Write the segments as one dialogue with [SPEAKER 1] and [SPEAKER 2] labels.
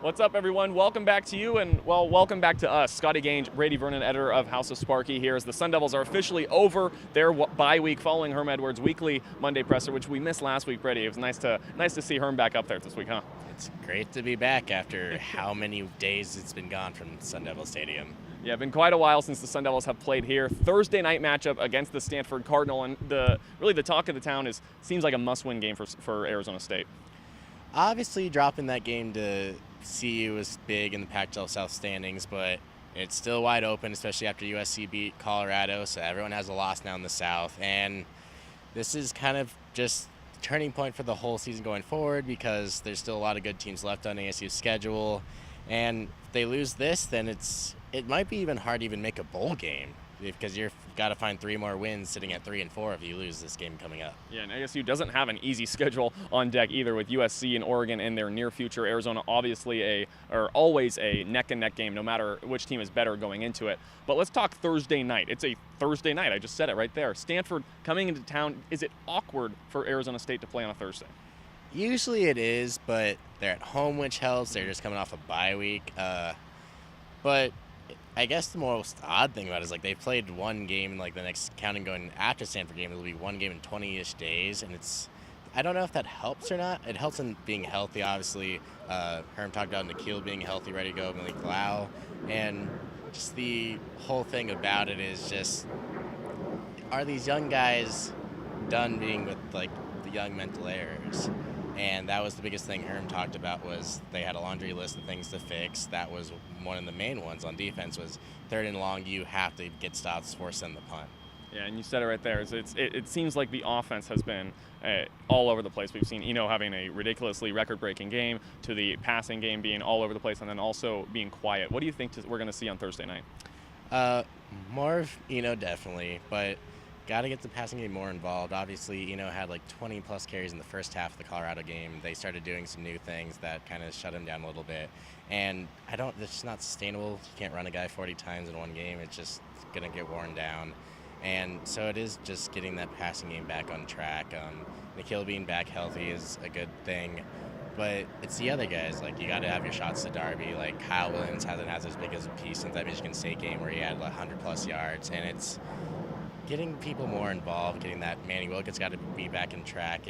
[SPEAKER 1] What's up, everyone? Welcome back to you, and, well, welcome back to us. Scotty, Gange, Brady Vernon, editor of House of Sparky here, as the Sun Devils are officially over their bye week following Herm Edwards' weekly Monday presser, which we missed last week, Brady. It was nice to see Herm back up there this week, huh?
[SPEAKER 2] It's great to be back after how many days it's been gone from Sun Devil Stadium.
[SPEAKER 1] Yeah, been quite a while since the Sun Devils have played here. Thursday night matchup against the Stanford Cardinal, and the talk of the town seems like a must-win game for Arizona State.
[SPEAKER 2] Obviously, dropping that game to CU was big in the Pac-12 South standings, but it's still wide open, especially after USC beat Colorado, so everyone has a loss now in the South. And this is kind of just the turning point for the whole season going forward because there's still a lot of good teams left on ASU's schedule. And if they lose this, then it might be even hard to even make a bowl game because you've got to find 3 more wins sitting at 3 and 4 if you lose this game coming up.
[SPEAKER 1] Yeah, and ASU doesn't have an easy schedule on deck either, with USC and Oregon in their near future. Arizona obviously always a neck-and-neck game, no matter which team is better going into it. But let's talk Thursday night. It's a Thursday night. I just said it right there. Stanford coming into town. Is it awkward for Arizona State to play on a Thursday?
[SPEAKER 2] Usually it is, but they're at home, which helps. They're just coming off a bye week. But I guess the most odd thing about it is they've played one game, and the next counting going after Stanford game, it'll be one game in 20-ish days, and I don't know if that helps or not. It helps in being healthy, obviously. Herm talked about Nikhil being healthy, ready to go, Malik Lau, and just the whole thing about it is just, are these young guys done being with the young mental errors? And that was the biggest thing Herm talked about, was they had a laundry list of things to fix. That was one of the main ones on defense, was 3rd and long, you have to get stops, force them the punt.
[SPEAKER 1] Yeah, and you said it right there. It seems like the offense has been all over the place. We've seen Eno having a ridiculously record-breaking game, to the passing game being all over the place, and then also being quiet. What do you think we're going to see on Thursday night?
[SPEAKER 2] More of Eno, definitely, but got to get the passing game more involved. Obviously, Eno had 20-plus carries in the first half of the Colorado game. They started doing some new things that kind of shut him down a little bit. And it's just not sustainable. You can't run a guy 40 times in one game. It's just going to get worn down. And so it is just getting that passing game back on track. Nikhil being back healthy is a good thing. But it's the other guys. You got to have your shots to Darby. Kyle Williams hasn't had as big as a piece since that Michigan State game where he had 100-plus yards. And it's getting people more involved, getting that Manny Wilkins got to be back in track.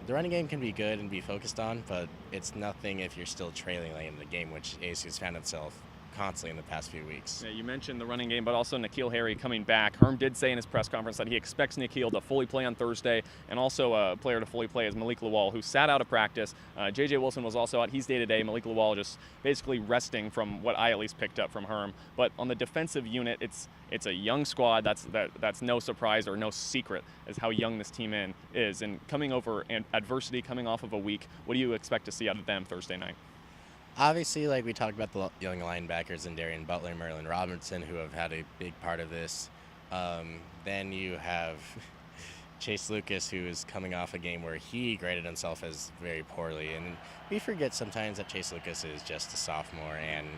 [SPEAKER 2] The running game can be good and be focused on, but it's nothing if you're still trailing late in the game, which ASU has found itself constantly in the past few weeks.
[SPEAKER 1] Yeah, you mentioned the running game, but also N'Keal Harry coming back. Herm did say in his press conference that he expects N'Keal to fully play on Thursday, and also a player to fully play is Malik Lawal, who sat out of practice. J.J. Wilson was also out. He's day-to-day. Malik Lawal just basically resting, from what I at least picked up from Herm. But on the defensive unit, it's a young squad. That's no surprise or no secret as how young this team is. And coming over adversity, coming off of a week, what do you expect to see out of them Thursday night?
[SPEAKER 2] Obviously, we talked about the young linebackers and Darian Butler, Merlin Robinson, who have had a big part of this. Then you have Chase Lucas, who is coming off a game where he graded himself as very poorly. And we forget sometimes that Chase Lucas is just a sophomore and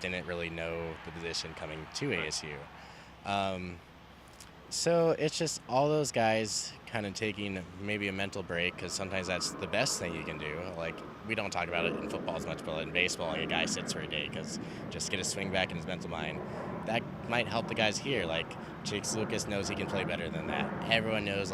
[SPEAKER 2] didn't really know the position coming to ASU. So it's just all those guys kind of taking maybe a mental break, because sometimes that's the best thing you can do. We don't talk about it in football as much, but in baseball, a guy sits for a day because just get a swing back in his mental mind. That might help the guys here. Chase Lucas knows he can play better than that. Everyone knows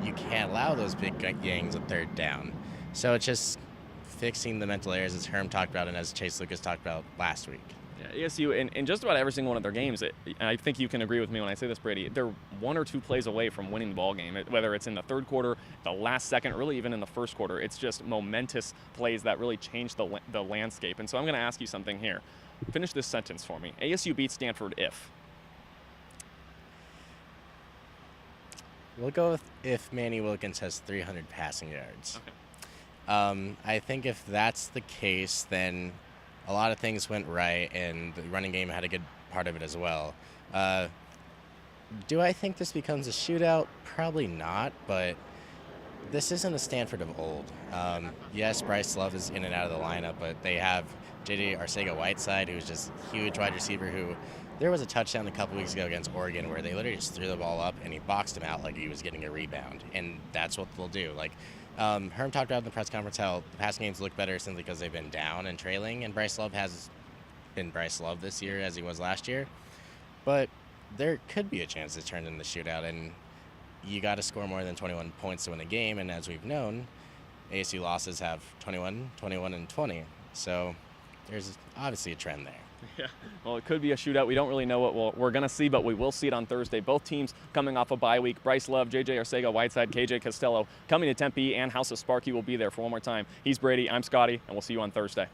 [SPEAKER 2] you can't allow those big gangs at 3rd down. So it's just fixing the mental errors, as Herm talked about and as Chase Lucas talked about last week.
[SPEAKER 1] Yeah, ASU, in just about every single one of their games, and I think you can agree with me when I say this, Brady, they're 1 or 2 plays away from winning the ball game, whether it's in the 3rd quarter, the last second, really even in the 1st quarter. It's just momentous plays that really change the landscape. And so I'm going to ask you something here. Finish this sentence for me. ASU beats Stanford if?
[SPEAKER 2] We'll go with if Manny Wilkins has 300 passing yards.
[SPEAKER 1] Okay.
[SPEAKER 2] I think if that's the case, then a lot of things went right, and the running game had a good part of it as well. Do I think this becomes a shootout? Probably not, but this isn't a Stanford of old. Yes, Bryce Love is in and out of the lineup, but they have J.J. Arcega-Whiteside, who's just a huge wide receiver who there was a touchdown a couple weeks ago against Oregon where they literally just threw the ball up and he boxed him out like he was getting a rebound, and that's what they'll do. Herm talked about in the press conference how the passing games look better simply because they've been down and trailing, and Bryce Love has been Bryce Love this year as he was last year. But there could be a chance to turn in the shootout, and you got to score more than 21 points to win a game, and as we've known, ASU losses have 21, 21, and 20. So there's obviously a trend there.
[SPEAKER 1] Yeah, well, it could be a shootout. We don't really know what we're going to see, but we will see it on Thursday. Both teams coming off a bye week. Bryce Love, J.J. Arcega-Whiteside, K.J. Costello coming to Tempe, and House of Sparky will be there for one more time. He's Brady, I'm Scotty, and we'll see you on Thursday.